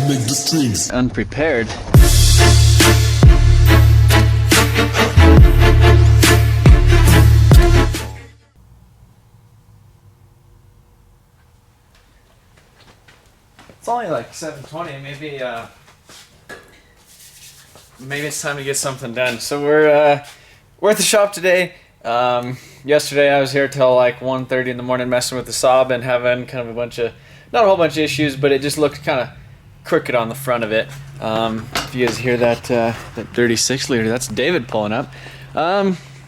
make the strings. Unprepared. It's only like 7:20. Maybe it's time to get something done. So we're at the shop today. Yesterday I was here till like 1:30 in the morning messing with the Saab and having kind of not a whole bunch of issues, but it just looked kind of crooked on the front of it. If you guys hear that dirty 6-liter, that's David pulling up.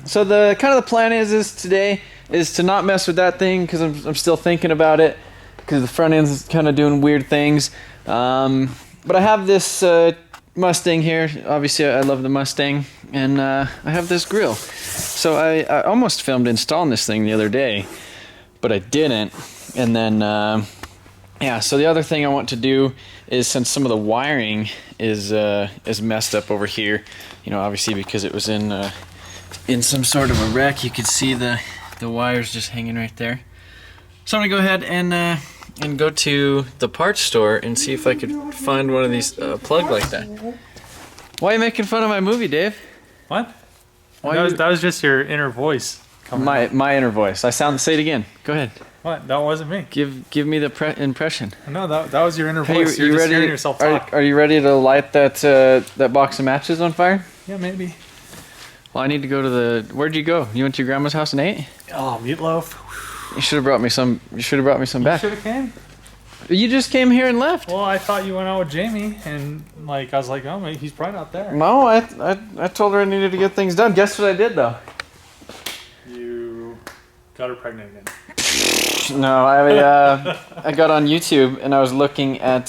So the plan is today is to not mess with that thing because I'm still thinking about it because the front end's kind of doing weird things. But I have this Mustang here. Obviously I love the Mustang, and I have this grill. So I almost filmed installing this thing the other day, but I didn't. And then yeah, so the other thing I want to do is, since some of the wiring is messed up over here, you know, obviously because it was in some sort of a wreck, you could see the wires just hanging right there. So I'm gonna go ahead and go to the parts store and see if I could find one of these plug like that. Why are you making fun of my movie, Dave? What? That was just your inner voice. My inner voice. Say it again. Go ahead. What? That wasn't me. Give me the impression. No, that was your inner voice. You're just hearing yourself talk. Are you ready to light that box of matches on fire? Yeah, maybe. Well, I need to go to where'd you go? You went to your grandma's house and ate? Oh, meatloaf. You should have brought me some. You should have brought me some back. You should have came. You just came here and left. Well, I thought you went out with Jamie, and I was like, oh, he's probably not there. No, I told her I needed to get things done. Guess what I did though? You got her pregnant again. No, I got on YouTube and I was looking at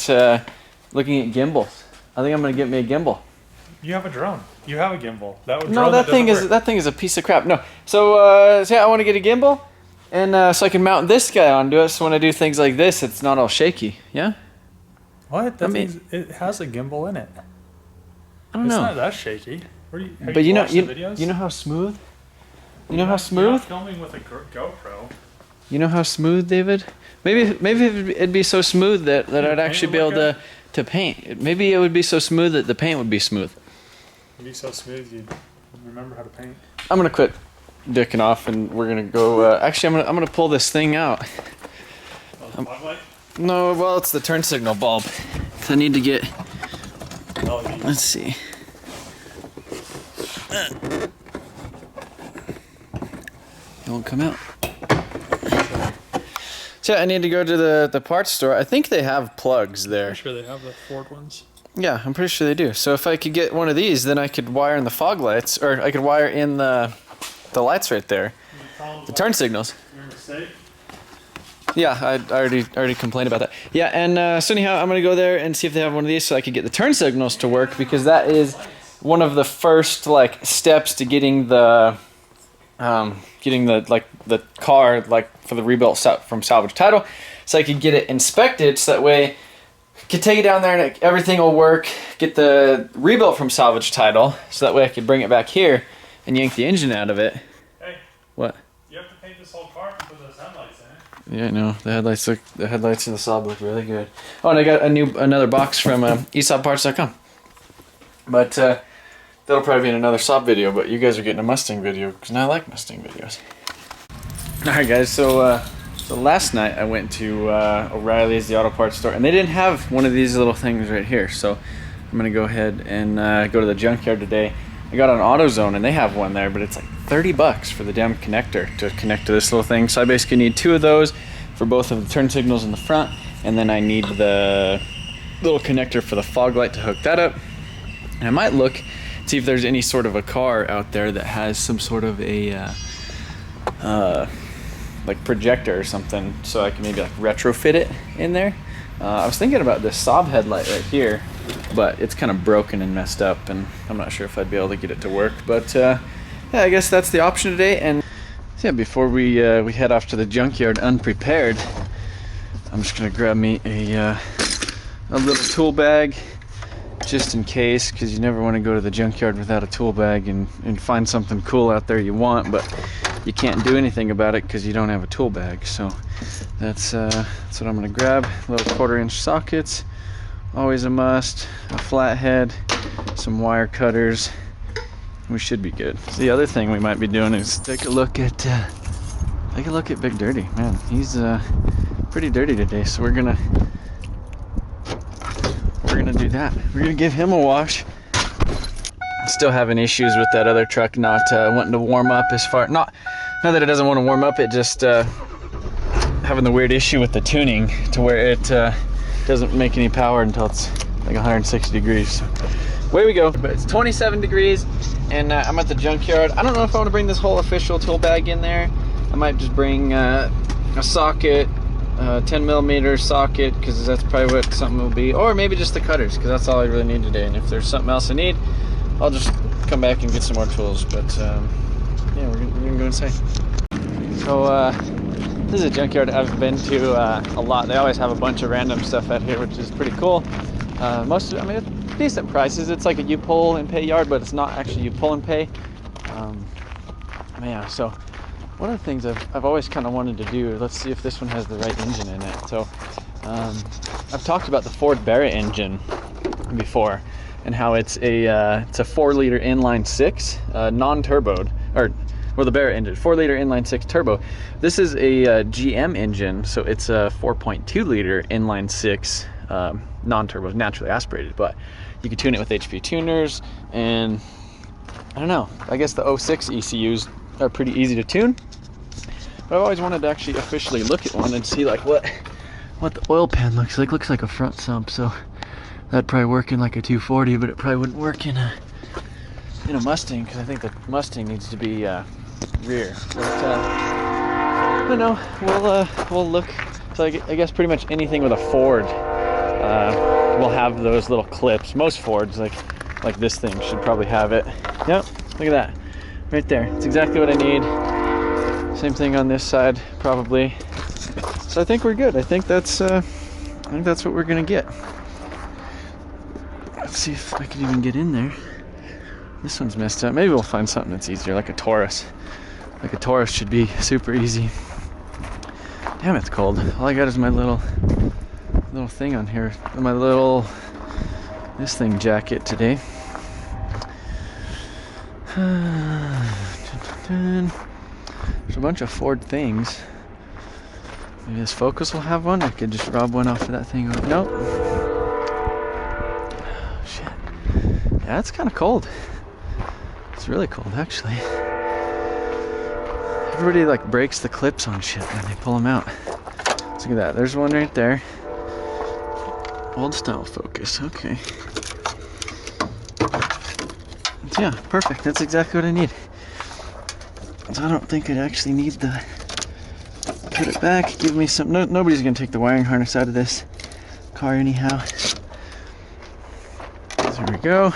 gimbals. I think I'm gonna get me a gimbal. You have a drone. You have a gimbal. That thing is a piece of crap. No, so yeah, I want to get a gimbal, and so I can mount this guy onto it. So when I do things like this, it's not all shaky. Yeah. What? It has a gimbal in it. I don't know. It's not that shaky. But you know how smooth. You know how smooth. You're not filming with a GoPro. You know how smooth, David? Maybe it'd be so smooth that I'd actually be able to paint. Maybe it would be so smooth that the paint would be smooth. It'd be so smooth you'd remember how to paint. I'm gonna quit dicking off and we're gonna go. Actually, I'm gonna pull this thing out. Oh, the fog light? No, well, it's the turn signal bulb. So I need to get. Let's see. It won't come out. So I need to go to the parts store. I think they have plugs there. I'm sure they have the Ford ones. Yeah, I'm pretty sure they do. So if I could get one of these, then I could wire in the fog lights, or I could wire in the lights right there. The turn signals. Your mistake? Yeah, I already complained about that. Yeah, and so anyhow, I'm gonna go there and see if they have one of these so I could get the turn signals to work, because that is one of the first steps to getting the car for the rebuilt from salvage title, so I could get it inspected, so that way I could take it down there and everything will work. Get the rebuilt from salvage title, so that way I could bring it back here and yank the engine out of it. Hey. What? You have to paint this whole car and put those headlights in it. Yeah, no, the headlights in the Saab look really good. Oh, and I got another box from eSaabParts.com. But that'll probably be in another Saab video. But you guys are getting a Mustang video because now I like Mustang videos. All right, guys. So last night I went to O'Reilly's, the auto parts store, and they didn't have one of these little things right here. So I'm gonna go ahead and go to the Junkyard today. I got on AutoZone and they have one there, but it's like $30 for the damn connector to connect to this little thing. So I basically need 2 of those for both of the turn signals in the front, and then I need the little connector for the fog light to hook that up. And I might look, see if there's any sort of a car out there that has some sort of a projector or something, so I can maybe retrofit it in there. I was thinking about this Saab headlight right here, but it's kind of broken and messed up, and I'm not sure if I'd be able to get it to work. But yeah, I guess that's the option today. And yeah, before we head off to the Junkyard unprepared, I'm just gonna grab me a little tool bag, just in case, because you never want to go to the Junkyard without a tool bag and find something cool out there you want, but you can't do anything about it because you don't have a tool bag. So that's what I'm gonna grab. Little 1/4-inch sockets, always a must. A flathead, some wire cutters. We should be good. So the other thing we might be doing is take a look at Big Dirty. Man, he's pretty dirty today. So we're gonna do that. We're gonna give him a wash. Still having issues with that other truck not wanting to warm up as far. Not that it doesn't want to warm up. It just having the weird issue with the tuning to where it doesn't make any power until it's like 160 degrees. So away we go. But it's 27 degrees and I'm at the junkyard. I don't know if I want to bring this whole official tool bag in there. I might just bring a socket, 10mm socket, because that's probably what something will be, or maybe just the cutters, because that's all I really need today. And if there's something else I need, I'll just come back and get some more tools. But yeah, we're gonna go inside. So this is a junkyard I've been to a lot. They always have a bunch of random stuff out here, which is pretty cool. Most of it, I mean, it's decent prices. It's like a you pull and pay yard, but it's not actually you pull and pay. Yeah, so one of the things I've always kind of wanted to do, let's see if this one has the right engine in it. So I've talked about the Ford Barrett engine before, and how it's a 4-liter inline 6 non-turboed, or well, the Barrett engine, 4-liter inline 6 turbo. This is a GM engine, so it's a 4.2-liter inline 6 non-turbo, naturally aspirated, but you can tune it with HP tuners, and I don't know, I guess the 06 ECUs are pretty easy to tune. But I've always wanted to actually officially look at one and see like what the oil pan looks like. Looks like a front sump, so that'd probably work in like a 240, but it probably wouldn't work in a Mustang, because I think the Mustang needs to be rear. But I don't know. We'll look. So I guess pretty much anything with a Ford will have those little clips. Most Fords, like this thing, should probably have it. Yep. Look at that, right there. It's exactly what I need. Same thing on this side, probably. So I think we're good. I think that's what we're gonna get. Let's see if I can even get in there. This one's messed up. Maybe we'll find something that's easier, like a Taurus. Like a Taurus should be super easy. Damn, it's cold. All I got is my little thing on here. My this thing jacket today. There's a bunch of Ford things. Maybe this Focus will have one. I could just rob one off of that thing. Nope. Oh, shit. Yeah, it's kind of cold. It's really cold, actually. Everybody like breaks the clips on shit when they pull them out. Let's look at that. There's one right there. Old style Focus. Okay. Yeah, perfect. That's exactly what I need. So I don't think I'd actually need the put it back. Give me some. Nobody's gonna take the wiring harness out of this car anyhow. There we go.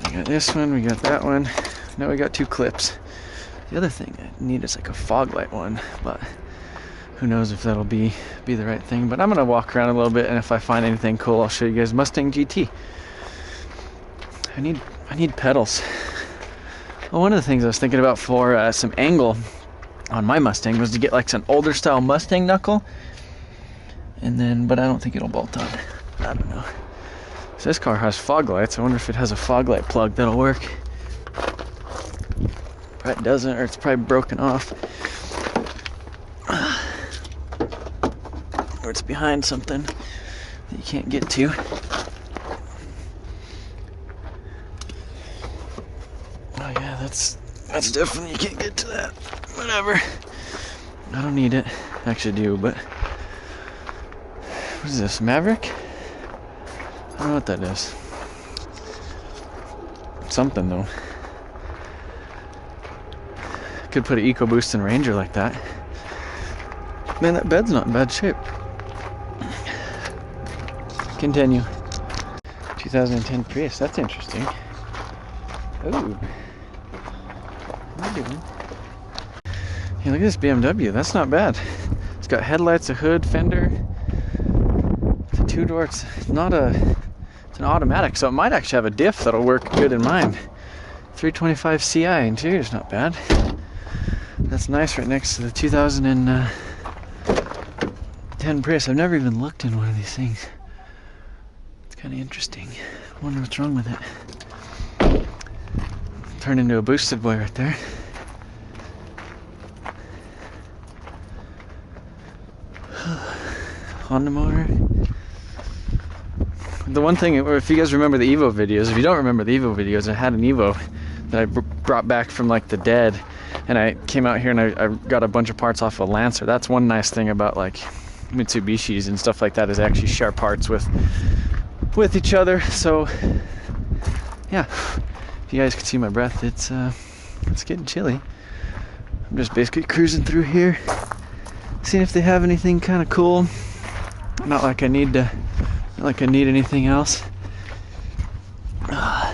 We got this one. We got that one. Now we got 2 clips. The other thing I need is like a fog light one, but who knows if that'll be the right thing. But I'm gonna walk around a little bit, and if I find anything cool, I'll show you guys. Mustang GT. I need pedals. Well, one of the things I was thinking about for some angle on my Mustang was to get like some older style Mustang knuckle, and then, but I don't think it'll bolt on. I don't know. So this car has fog lights. I wonder if it has a fog light plug that'll work. Probably doesn't, or it's probably broken off, or it's behind something that you can't get to. Oh yeah, that's definitely, you can't get to that. Whatever. I don't need it. I actually do, but what is this, Maverick? I don't know what that is. Something though. Could put an EcoBoost in Ranger like that. Man, that bed's not in bad shape. Continue. 2010 Prius, that's interesting. Ooh. What are you doing? Hey, look at this BMW, that's not bad. It's got headlights, a hood, fender. It's a 2-door, it's an automatic, so it might actually have a diff that'll work good in mine. 325 CI, interior's not bad. That's nice, right next to the 2010 Prius. I've never even looked in one of these things. Kind of interesting. Wonder what's wrong with it. Turned into a boosted boy right there. Honda motor. The one thing, if you guys remember the Evo videos, if you don't remember the Evo videos, I had an Evo that I brought back from like the dead, and I came out here and I got a bunch of parts off of a Lancer. That's one nice thing about like Mitsubishis and stuff like that, is actually share parts with each other. So yeah, if you guys can see my breath, it's getting chilly. I'm just basically cruising through here, seeing if they have anything kind of cool. Not like I need anything else. I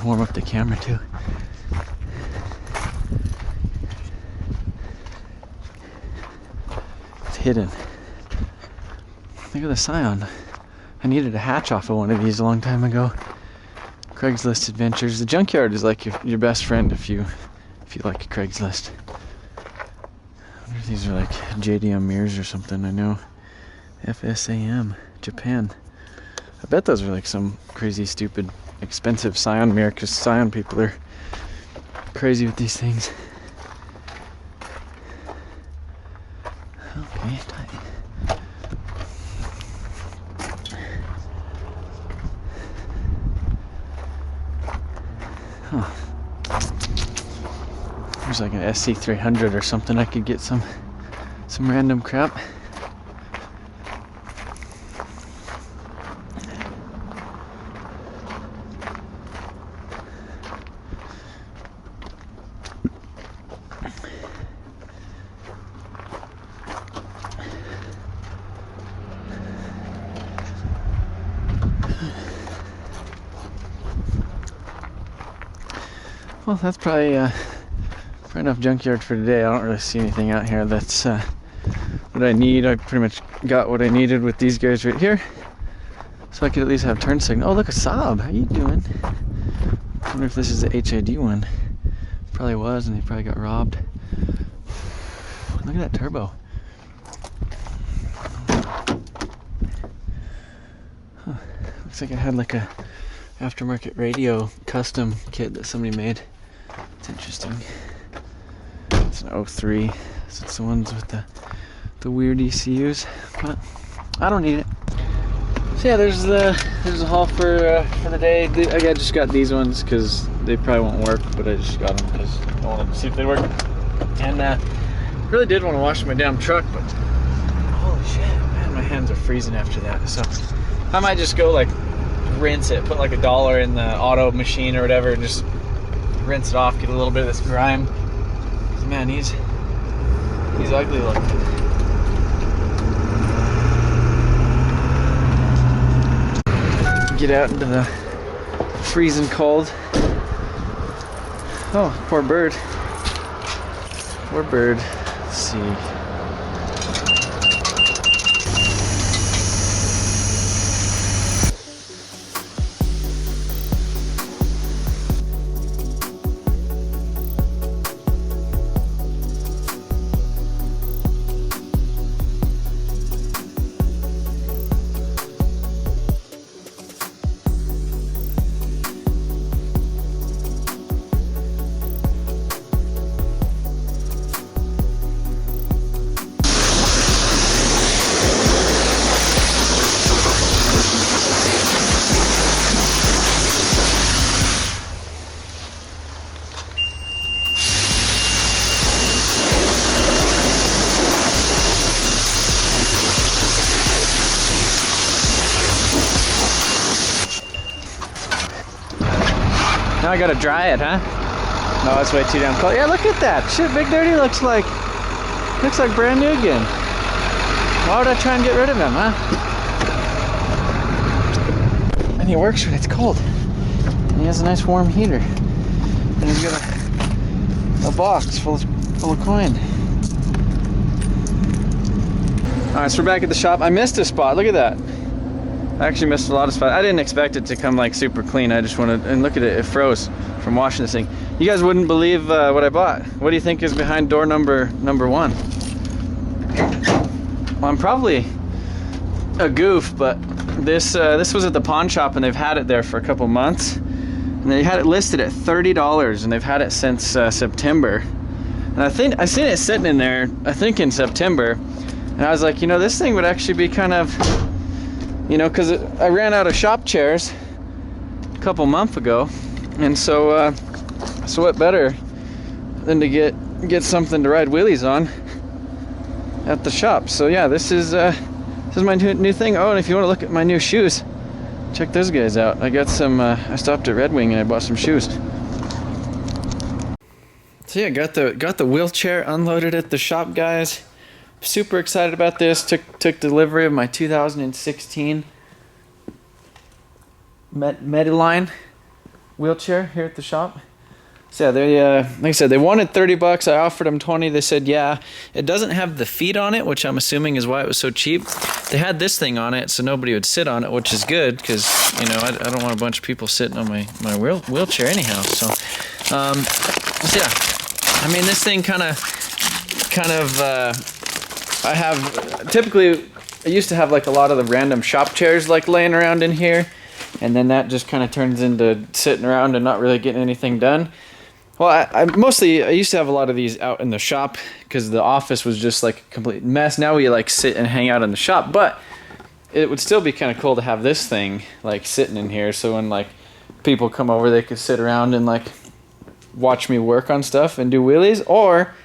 warm up the camera too. It's hidden. Look at the Scion. I needed a hatch off of one of these a long time ago. Craigslist adventures. The Junkyard is like your best friend if you like Craigslist. I wonder if these are like JDM mirrors or something. I know FSAM, Japan. I bet those are like some crazy, stupid, expensive Scion mirror, because Scion people are crazy with these things. Okay, tight. Huh. There's like an SC300 or something. I could get some random crap. Well, that's probably enough junkyard for today. I don't really see anything out here that's what I need. I pretty much got what I needed with these guys right here, so I could at least have turn signal. Oh, look, a Saab. How you doing? I wonder if this is the HID one. Probably was, and they probably got robbed. Look at that turbo. Huh. Looks like it had like a aftermarket radio custom kit that somebody made. It's interesting. It's an 03, so it's the ones with the weird ECUs, but I don't need it. So yeah, there's the haul for the day. I just got these ones because they probably won't work, but I just got them because I wanted to see if they work. And really did want to wash my damn truck, but holy shit, man, my hands are freezing after that. So I might just go like rinse it, put like $1 in the auto machine or whatever, and just rinse it off, get a little bit of this grime. Man, he's ugly looking. Get out into the freezing cold. Oh, poor bird. Poor bird. Let's see. Now I gotta dry it, huh? No, it's way too damn cold. Yeah, look at that. Shit, Big Dirty looks like brand new again. Why would I try and get rid of him, huh? And he works when it's cold. And he has a nice warm heater. And he's got a box full of coin. Alright, so we're back at the shop. I missed a spot. Look at that. I actually missed a lot of spots. I didn't expect it to come like super clean. I just wanted, and look at it, it froze from washing this thing. You guys wouldn't believe what I bought. What do you think is behind door number 1? Well, I'm probably a goof, but this was at the pawn shop and they've had it there for a couple months. And they had it listed at $30 and they've had it since September. And I think I seen it sitting in there, I think in September. And I was like, you know, this thing would actually be kind of, you know, because I ran out of shop chairs a couple months ago. And so, so what better than to get something to ride wheelies on at the shop. So yeah, this is my new thing. Oh, and if you want to look at my new shoes, check those guys out. I got some, I stopped at Red Wing and I bought some shoes. So yeah, got the wheelchair unloaded at the shop, guys. Super excited about this. Took delivery of my 2016 Mediline wheelchair here at the shop. So yeah, they like I said, they wanted $30. I offered them 20. They said yeah. It doesn't have the feet on it, which I'm assuming is why it was so cheap. They had this thing on it so nobody would sit on it, which is good because, you know, I don't want a bunch of people sitting on my wheelchair anyhow. So yeah, I mean, this thing kind of I have typically, I used to have like a lot of the random shop chairs like laying around in here, and then that just kind of turns into sitting around and not really getting anything done. Well, I used to have a lot of these out in the shop because the office was just like a complete mess. Now we like sit and hang out in the shop, but it would still be kind of cool to have this thing like sitting in here, so when like people come over, they could sit around and like watch me work on stuff and do wheelies, or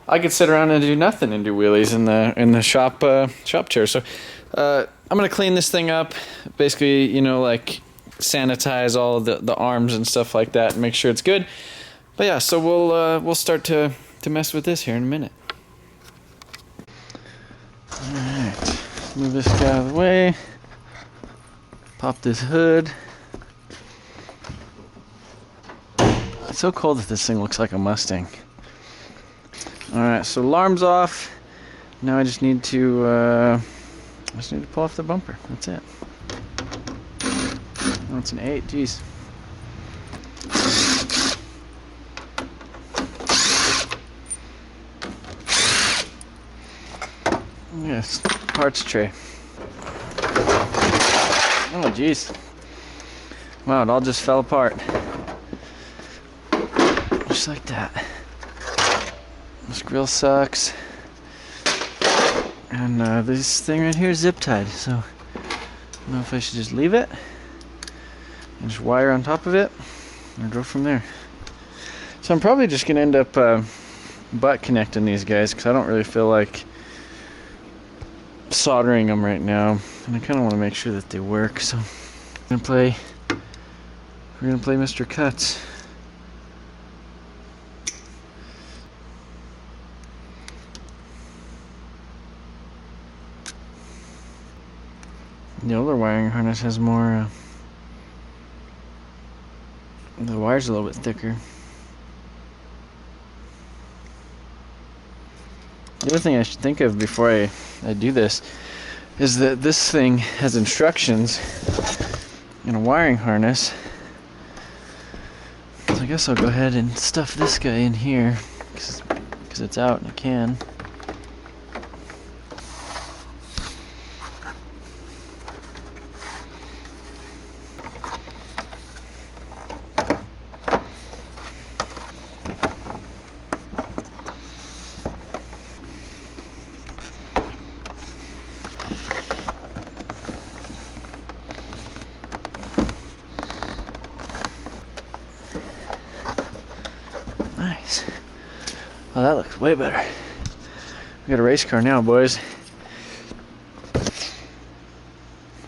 I could sit around and do nothing and do wheelies in the shop chair. So I'm gonna clean this thing up, basically, you know, like sanitize all of the arms and stuff like that and make sure it's good. But yeah, so we'll start to mess with this here in a minute. Alright, move this guy out of the way. Pop this hood. It's so cool that this thing looks like a Mustang. Alright, so alarm's off. Now I just need to pull off the bumper. That's it. Oh, it's an 8, geez. Yes, parts tray. Oh, jeez. Wow, it all just fell apart. Just like that. This grill sucks. And this thing right here is zip tied, so I don't know if I should just leave it and just wire on top of it or go from there. So I'm probably just going to end up butt connecting these guys because I don't really feel like soldering them right now, and I kind of want to make sure that they work. So we're gonna play Mr. Cuts. The older wiring harness has more. The wire's a little bit thicker. The other thing I should think of before I do this is that this thing has instructions and a wiring harness. So I guess I'll go ahead and stuff this guy in here because it's out and I can. Nice. Oh, that looks way better. We got a race car now, boys.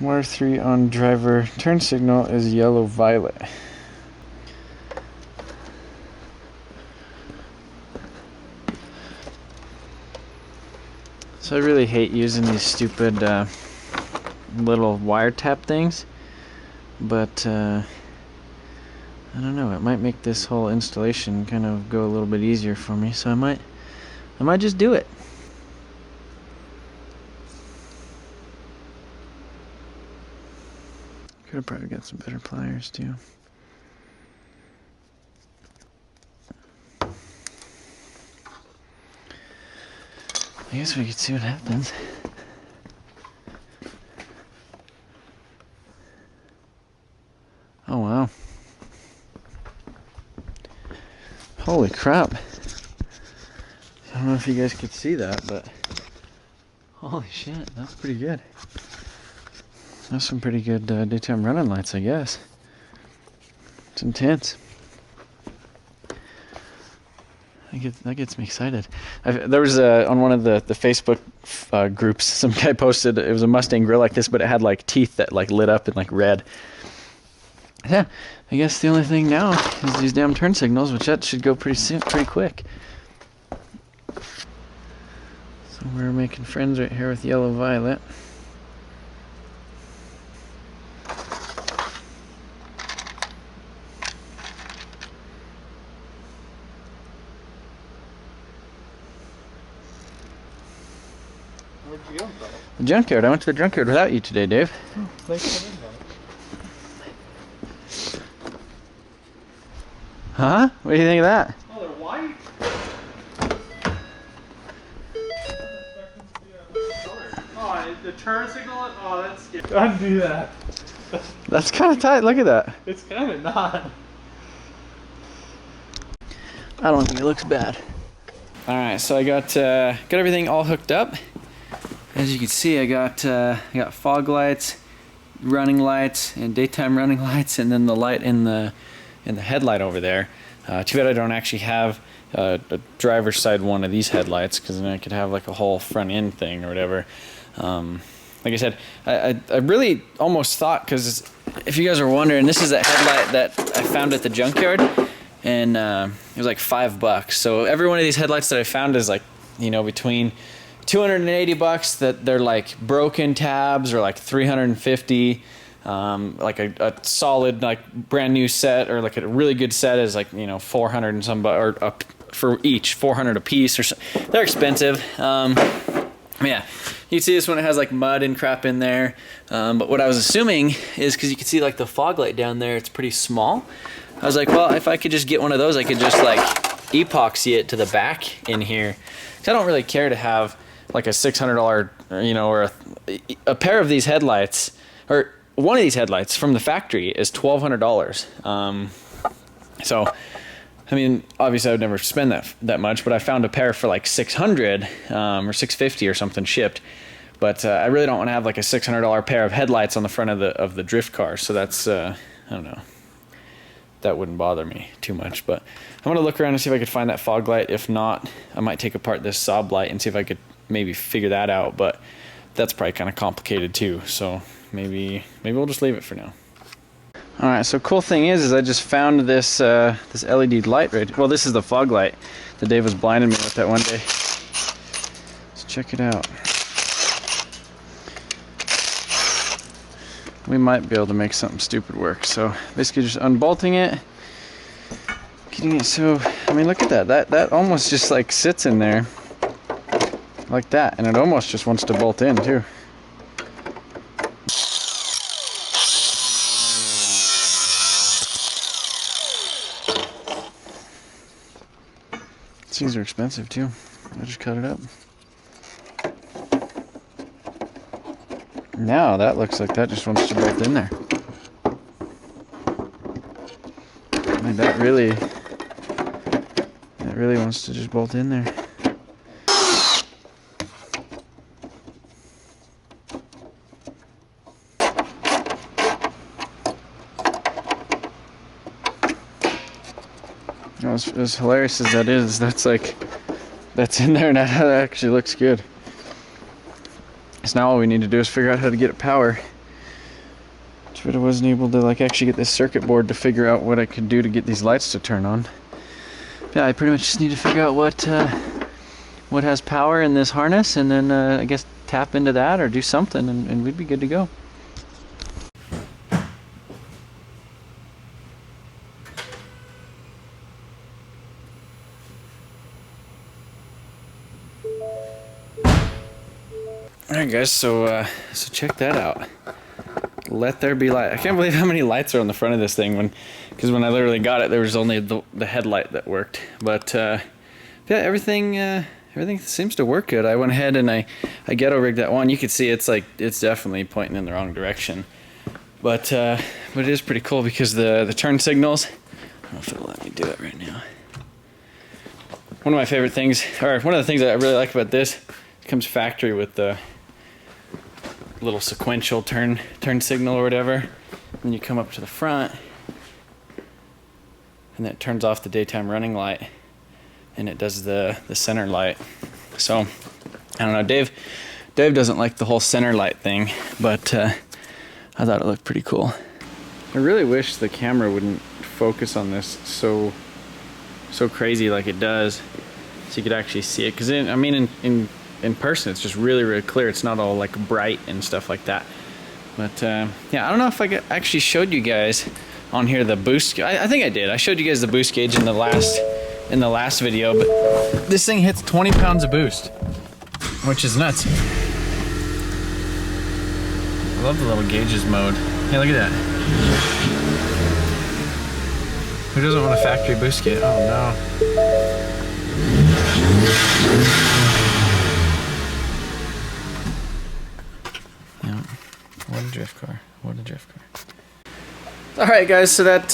Wire 3 on driver. Turn signal is yellow-violet. So I really hate using these stupid little wiretap things, but I don't know, it might make this whole installation kind of go a little bit easier for me, so I might just do it. Could have probably got some better pliers too. I guess we could see what happens. Holy crap. I don't know if you guys could see that, but holy shit, that's pretty good. That's some pretty good daytime running lights, I guess. It's intense. That gets me excited. There was on one of the Facebook groups, some guy posted it was a Mustang grill like this, but it had like teeth that like lit up in like red. Yeah, I guess the only thing now is these damn turn signals, which that should go pretty quick. So we're making friends right here with Yellow Violet. Where'd you go, brother? The junkyard. I went to the junkyard without you today, Dave. Oh, thanks for the invite. Huh? What do you think of that? Oh, they're white? Oh, the turn signal? Oh, that's scary. Don't do that. That's kind of tight. Look at that. It's kind of not. I don't think it looks bad. All right, so I got everything all hooked up. As you can see, I got fog lights, running lights, and daytime running lights, and then the light in the headlight over there. Too bad I don't actually have a driver's side one of these headlights, because then I could have like a whole front end thing or whatever. Like I said, I really almost thought, because if you guys are wondering, this is a headlight that I found at the junkyard, and it was like $5. So every one of these headlights that I found is like, you know, between $280 that they're like broken tabs, or like $350. Like a solid, like brand new set, or like a really good set is like, you know, 400 and some, or up for each 400 a piece, or so. They're expensive. Yeah, you can see this one, it has like mud and crap in there. But what I was assuming is, because you can see like the fog light down there, it's pretty small. I was like, well, if I could just get one of those, I could just like epoxy it to the back in here. 'Cause I don't really care to have like a $600, you know, or a pair of these headlights, or one of these headlights from the factory is $1,200. So, I mean, obviously I would never spend that much, but I found a pair for like 600 or 650 or something shipped. But I really don't want to have like a $600 pair of headlights on the front of the drift car. So that's I don't know. That wouldn't bother me too much. But I'm gonna look around and see if I could find that fog light. If not, I might take apart this sob light and see if I could maybe figure that out. But that's probably kind of complicated too. So maybe we'll just leave it for now. All right, so cool thing is I just found this this LED light right. Well, this is the fog light that Dave was blinding me with that one day. Let's check it out. We might be able to make something stupid work. So basically just unbolting it, getting it so, I mean, look at that. That almost just like sits in there like that, and it almost just wants to bolt in too. These are expensive too. I just cut it up. Now that looks like that just wants to bolt in there. I mean, that really wants to just bolt in there. You know, as hilarious as that is, that's in there, and that actually looks good. So now all we need to do is figure out how to get it power. But I wasn't able to like actually get this circuit board to figure out what I could do to get these lights to turn on. Yeah, I pretty much just need to figure out what has power in this harness, and then I guess tap into that or do something, and we'd be good to go. Alright guys, so check that out. Let there be light. I can't believe how many lights are on the front of this thing, because when I literally got it, there was only the headlight that worked. But yeah, everything seems to work good. I went ahead and I ghetto rigged that one. You can see it's definitely pointing in the wrong direction. But it is pretty cool because the turn signals, I don't know if it'll let me do it right now. one of my favorite things, or one of the things that I really like about this, it comes factory with the little sequential turn signal or whatever. And you come up to the front, and then it turns off the daytime running light, and it does the center light. So I don't know, Dave doesn't like the whole center light thing, but I thought it looked pretty cool. I really wish the camera wouldn't focus on this so crazy like it does, so you could actually see it. Because I mean, in person, it's just really clear. It's not all like bright and stuff like that. But yeah, I don't know if I actually showed you guys on here the boost. I think I did. I showed you guys the boost gauge in the last video, but this thing hits 20 pounds of boost, which is nuts. I love the little gauges mode. Hey, look at that. Who doesn't want a factory boost kit? Oh no. Yeah. What a drift car. What a drift car. Alright guys, so that's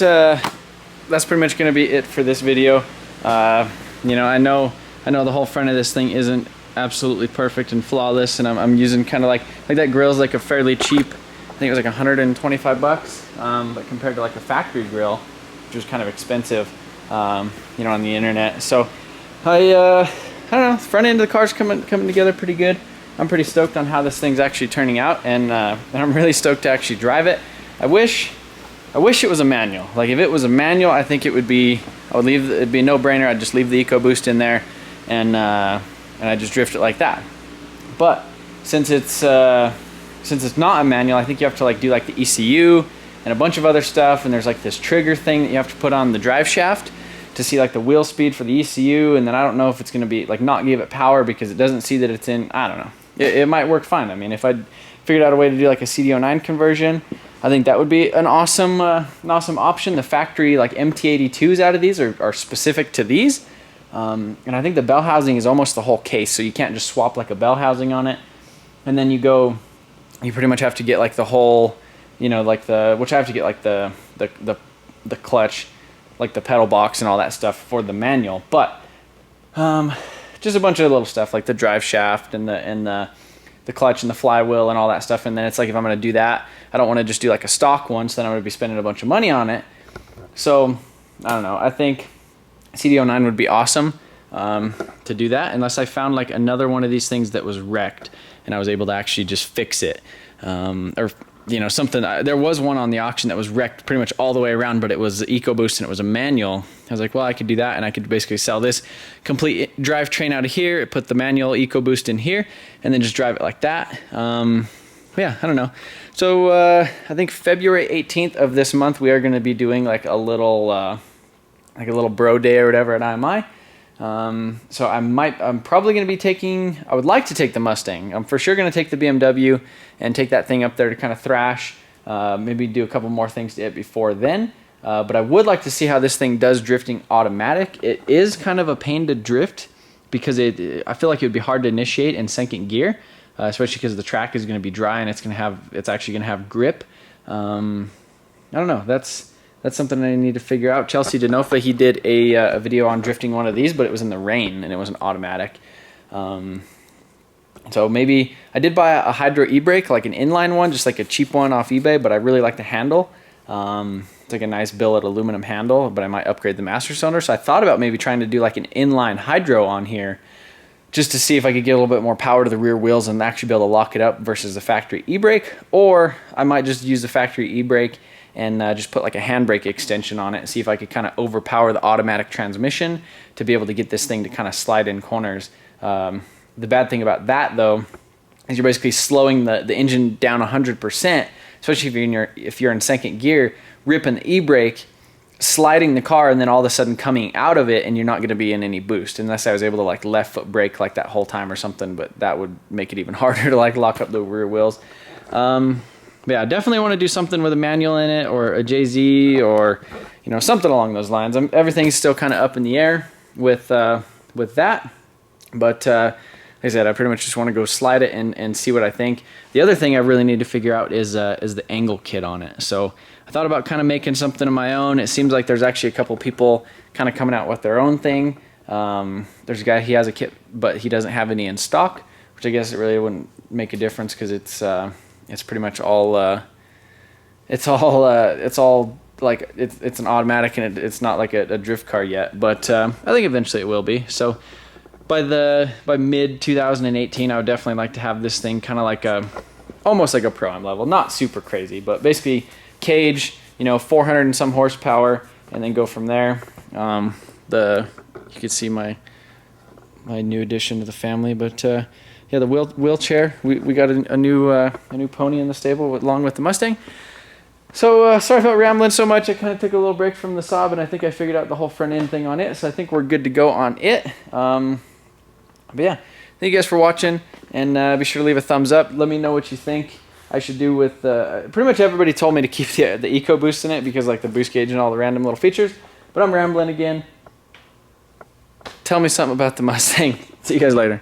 pretty much gonna be it for this video. You know, I know the whole front of this thing isn't absolutely perfect and flawless, and I'm using kind of like that grill's like a fairly cheap, I think it was like 125 bucks, but compared to like a factory grill, which was kind of expensive, you know, on the internet. So I don't know, the front end of the car's coming together pretty good. I'm pretty stoked on how this thing's actually turning out, and I'm really stoked to actually drive it. I wish it was a manual. Like if it was a manual, I think it'd be a no-brainer. I'd just leave the EcoBoost in there, and I just drift it like that. But since it's not a manual, I think you have to like do like the ECU and a bunch of other stuff, and there's like this trigger thing that you have to put on the drive shaft to see like the wheel speed for the ECU, and then I don't know if it's gonna be like not give it power because it doesn't see that it's in. I don't know. It might work fine. I mean, if I figured out a way to do like a CD09 conversion, I think that would be an awesome option. The factory like MT82s out of these are specific to these, and I think the bell housing is almost the whole case, so you can't just swap like a bell housing on it. And then you pretty much have to get like the whole, you know, like which I have to get like the clutch, like the pedal box and all that stuff for the manual. But just a bunch of little stuff like the drive shaft and the clutch and the flywheel and all that stuff. And then it's like, if I'm going to do that, I don't want to just do like a stock one, so then I'm going to be spending a bunch of money on it. So I don't know, I think CD09 would be awesome to do that, unless I found like another one of these things that was wrecked and I was able to actually just fix it, or you know, something. There was one on the auction that was wrecked pretty much all the way around, but it was EcoBoost and it was a manual. I was like, well, I could do that, and I could basically sell this complete drivetrain out of here, put the manual EcoBoost in here, and then just drive it like that. Yeah, I don't know. So I think February 18th of this month, we are going to be doing like a little bro day or whatever at IMI. So I'm probably going to be taking, I would like to take the Mustang. I'm for sure going to take the BMW and take that thing up there to kind of thrash, maybe do a couple more things to it before then. But I would like to see how this thing does drifting automatic. It is kind of a pain to drift because I feel like it would be hard to initiate in second gear, especially because the track is going to be dry and it's actually going to have grip. I don't know. That's something I need to figure out. Chelsea Denofa, he did a video on drifting one of these, but it was in the rain and it wasn't automatic. So maybe I did buy a Hydro e-brake, like an inline one, just like a cheap one off eBay, but I really like the handle. It's like a nice billet aluminum handle, but I might upgrade the master cylinder. So I thought about maybe trying to do like an inline Hydro on here, just to see if I could get a little bit more power to the rear wheels and actually be able to lock it up versus the factory e-brake. Or I might just use the factory e-brake and just put like a handbrake extension on it and see if I could kind of overpower the automatic transmission to be able to get this thing to kind of slide in corners. The bad thing about that though is you're basically slowing the engine down 100%, especially if you're in second gear, ripping the e-brake, sliding the car, and then all of a sudden coming out of it, and you're not going to be in any boost unless I was able to like left foot brake like that whole time or something, but that would make it even harder to like lock up the rear wheels. But yeah, I definitely want to do something with a manual in it, or a JZ, or you know, something along those lines. Everything's still kind of up in the air with that, but like I said, I pretty much just want to go slide it and see what I think. The other thing I really need to figure out is the angle kit on it. So I thought about kind of making something of my own. It seems like there's actually a couple people kind of coming out with their own thing. There's a guy, he has a kit, but he doesn't have any in stock, which I guess it really wouldn't make a difference because it's pretty much all it's all like it's an automatic, and it's not like a drift car yet, but I think eventually it will be. So by mid 2018, I would definitely like to have this thing kind of like almost like a Pro-Am level, not super crazy, but basically cage, you know, 400 and some horsepower, and then go from there. You can see my new addition to the family, but yeah, the wheelchair. We got a new pony in the stable along with the Mustang. So sorry about rambling so much. I kind of took a little break from the Saab, and I think I figured out the whole front end thing on it. So I think we're good to go on it. But yeah, thank you guys for watching, and be sure to leave a thumbs up. Let me know what you think I should do with. Pretty much everybody told me to keep the EcoBoost in it because like the boost gauge and all the random little features. But I'm rambling again. Tell me something about the Mustang. See you guys later.